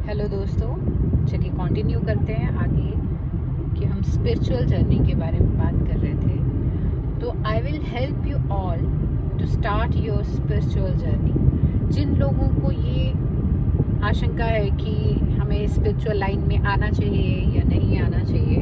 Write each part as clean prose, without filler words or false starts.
Hello दोस्तों, चलिए continue करते हैं आगे कि हम स्पिरिचुअल जर्नी के बारे में बात कर रहे थे। तो I will help you all to start your spiritual journey. जिन लोगों को ये आशंका है कि हमें स्पिरिचुअल लाइन में आना चाहिए या नहीं आना चाहिए,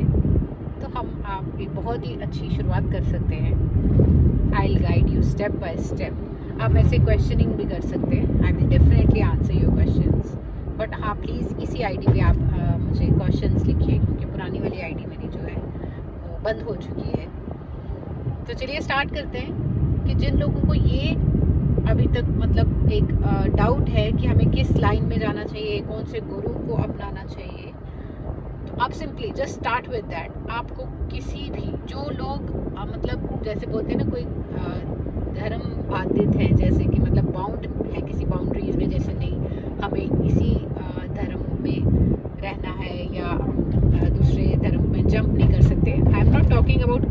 तो हम आप एक बहुत ही अच्छी शुरुआत कर सकते हैं। I will guide you step by step. आप ऐसे क्वेश्चनिंग भी कर सकते हैं। I will definitely answer your questions, but हाँ प्लीज़ इसी आईडी पे आप मुझे क्वेश्चंस लिखिए, क्योंकि पुरानी वाली आईडी मेरी जो है वो बंद हो चुकी है। तो चलिए स्टार्ट करते हैं कि जिन लोगों को ये अभी तक मतलब एक डाउट है कि हमें किस लाइन में जाना चाहिए, कौन से गुरु को अपनाना चाहिए, तो आप simply just start with that. आपको किसी भी जो लोग मतलब जैसे बोलते हैं ना, कोई धर्म बाधित है, जैसे कि मतलब बाउंड है किसी बाउंड्रीज में, जैसे नहीं हमें इसी धर्म में रहना है या दूसरे धर्म में जंप नहीं कर सकते। I am not talking about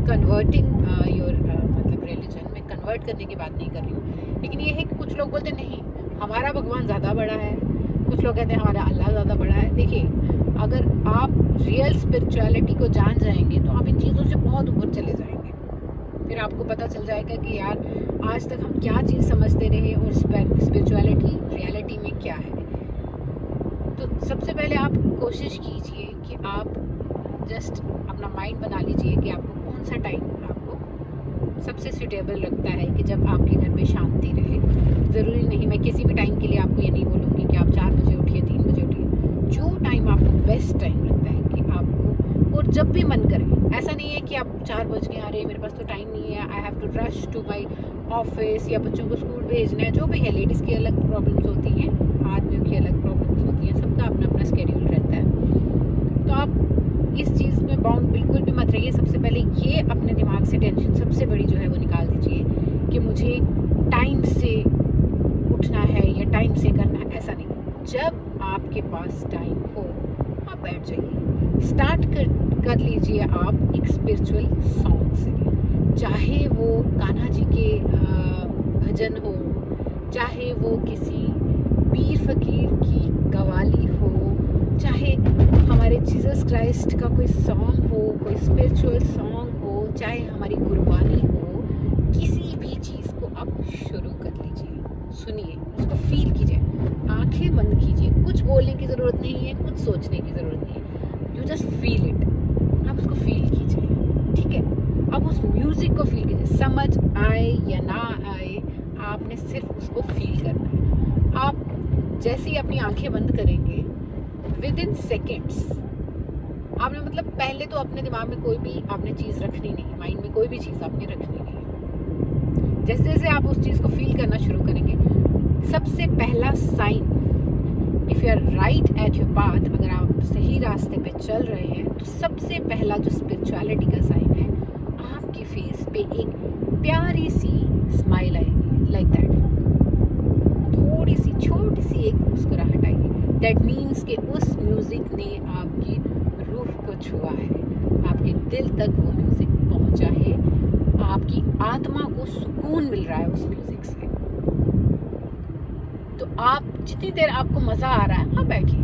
converting your मतलब रिलीजन में कन्वर्ट करने की बात नहीं कर रही हूँ, लेकिन ये है कि कुछ लोग बोलते नहीं हमारा भगवान ज़्यादा बड़ा है, कुछ लोग कहते हैं हमारा अल्लाह ज़्यादा बड़ा है। देखिए, अगर आप रियल स्पिरिचुअलिटी को जान जाएंगे तो आप इन चीज़ों से बहुत ऊपर चले जाएंगे। फिर आपको पता चल जाएगा कि यार आज तक हम क्या चीज़ समझते रहे और स्पिरिचुअलिटी रियलिटी में क्या है। तो सबसे पहले आप कोशिश कीजिए कि आप जस्ट अपना माइंड बना लीजिए कि आपको कौन सा टाइम आपको सबसे सूटेबल लगता है कि जब आपके घर पे शांति रहे। ज़रूरी नहीं, मैं किसी भी टाइम के लिए आपको ये नहीं बोलूँगी कि आप 4 बजे उठिए, 3 बजे उठिए। जो टाइम आपको बेस्ट टाइम लगता है कि आपको, और जब भी मन करे। ऐसा नहीं है कि आप 4 बज गए, अरे मेरे पास तो टाइम नहीं है, I have to rush to my office या बच्चों को स्कूल भेजना है। जो भी है, लेडीज़ की अलग प्रॉब्लम्स होती हैं, आदमियों की अलग प्रॉब्लम्स होती हैं, सबका अपना अपना स्केड्यूल रहता है। तो आप इस चीज़ में बाउंड बिल्कुल भी मत रहिए। सबसे पहले ये अपने दिमाग से टेंशन सबसे बड़ी जो है वो निकाल दीजिए कि मुझे टाइम से उठना है या टाइम से करना है। ऐसा नहीं, जब आपके पास टाइम हो आप बैठ जाइए। स्टार्ट कर लीजिए आप एक स्पिरिचुअल सॉन्ग से, चाहे वो कान्हा जी के भजन हो, चाहे वो किसी पीर फकीर की कव्वाली हो, चाहे हमारे जीसस क्राइस्ट का कोई सॉन्ग हो, कोई स्पिरिचुअल सॉन्ग हो, चाहे हमारी गुरबानी हो, किसी भी चीज़ को आप शुरू कर लीजिए। सुनिए, उसको फील कीजिए, आंखें बंद कीजिए। कुछ बोलने की ज़रूरत नहीं है, कुछ सोचने की ज़रूरत नहीं है। You just feel it. आप उसको फील कीजिए, ठीक है। अब उस म्यूज़िक को फील कीजिए, समझ आए या ना आए, आपने सिर्फ उसको फील करना है। आप जैसे ही अपनी आंखें बंद करेंगे, विद इन सेकेंड्स आपने मतलब पहले तो अपने दिमाग में कोई भी आपने चीज़ रखनी नहीं है, माइंड में कोई भी चीज़ आपने रखनी नहीं है। जैसे जैसे आप उस चीज़ को फील करना शुरू करेंगे, सबसे पहला sign, if you are right at your path, अगर आप सही रास्ते पे चल रहे हैं, तो सबसे पहला जो स्पिरिचुअलिटी का साइन है, आपके फेस पे एक प्यारी सी स्माइल आएगी, लाइक दैट। थोड़ी सी छोटी सी एक मुस्कुराहट आएगी। दैट मीन्स कि उस म्यूज़िक ने आपकी रूह को छुआ है, आपके दिल तक वो म्यूज़िक पहुंचा है, आपकी आत्मा को सुकून मिल रहा है उस म्यूज़िक से। तो आप जितनी देर आपको मज़ा आ रहा है, हाँ बैठिए।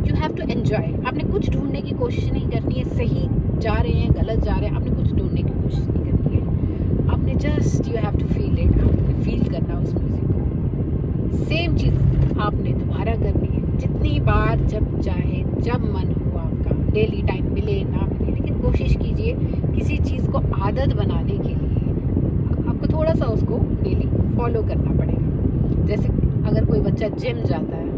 You have to enjoy. आपने कुछ ढूंढने की कोशिश नहीं करनी है, सही जा रहे हैं गलत जा रहे हैं, आपने कुछ ढूंढने की कोशिश नहीं करनी है। आपने just you have to feel it, आपने फील करना उस म्यूज़िक को। सेम चीज़ आपने दोबारा करनी है, जितनी बार जब चाहे, जब मन हो आपका। डेली टाइम मिले ना मिले, लेकिन कोशिश कीजिए किसी चीज़ को आदत बनाने के लिए आपको थोड़ा सा उसको डेली फॉलो करना पड़ेगा। जैसे अगर कोई बच्चा जिम जाता है,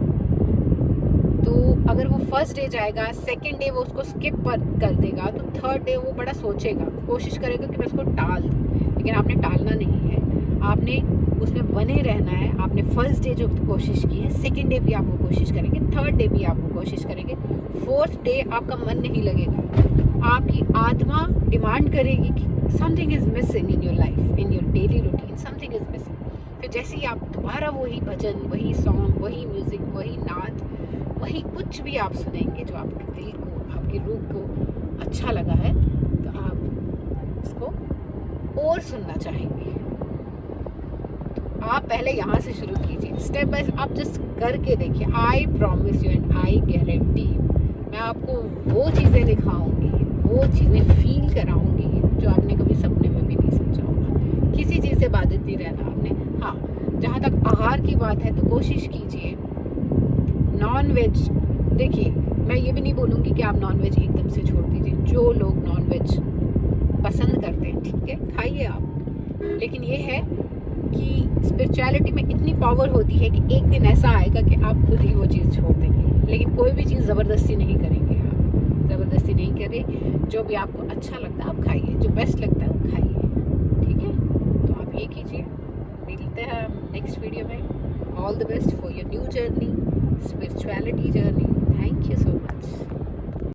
तो अगर वो फर्स्ट डे जाएगा, सेकंड डे वो उसको स्किप कर देगा, तो थर्ड डे वो बड़ा सोचेगा, कोशिश करेगा कि मैं उसको टाल दूँ। लेकिन आपने टालना नहीं है, आपने उसमें बने रहना है। आपने फर्स्ट डे जो कोशिश की है, सेकंड डे भी आप वो कोशिश करेंगे, थर्ड डे भी आप वो कोशिश करेंगे, फोर्थ डे आपका मन नहीं लगेगा। आपकी आत्मा डिमांड करेगी कि something is missing in your life, in your daily routine, something is missing. फिर जैसे ही आप दोबारा वही भजन, वही सॉन्ग, वही म्यूज़िक, वही नाच, वही कुछ भी आप सुनेंगे जो आपके दिल को, आपकी रूह को अच्छा लगा है, तो आप उसको और सुनना चाहेंगे। तो आप पहले यहाँ से शुरू कीजिए, स्टेप बाय आप जस्ट करके देखिए। I promise you and I guarantee मैं आपको वो चीज़ें दिखाऊंगी, वो चीज़ें फील कराऊंगी जो आपने कभी सपने में भी नहीं सोचा होगा। किसी चीज़ से बाधित नहीं रहना आपने। हाँ, जहाँ तक आहार की बात है तो कोशिश कीजिए नॉन वेज। देखिए, मैं ये भी नहीं बोलूँगी कि आप नॉन वेज एकदम से छोड़ दीजिए। जो लोग नॉन वेज पसंद करते हैं, ठीक है, खाइए आप। लेकिन ये है कि स्पिरिचुअलिटी में इतनी पावर होती है कि एक दिन ऐसा आएगा कि आप खुद ही वो चीज़ छोड़ देंगे। लेकिन कोई भी चीज़ ज़बरदस्ती नहीं करेंगे, आप ज़बरदस्ती नहीं करें। जो भी आपको अच्छा लगता है आप खाइए, जो बेस्ट लगता है वो खाइए, ठीक है। तो आप ये कीजिए। मिलते हैं नेक्स्ट वीडियो में। All the best for your new journey, spirituality journey. Thank you so much.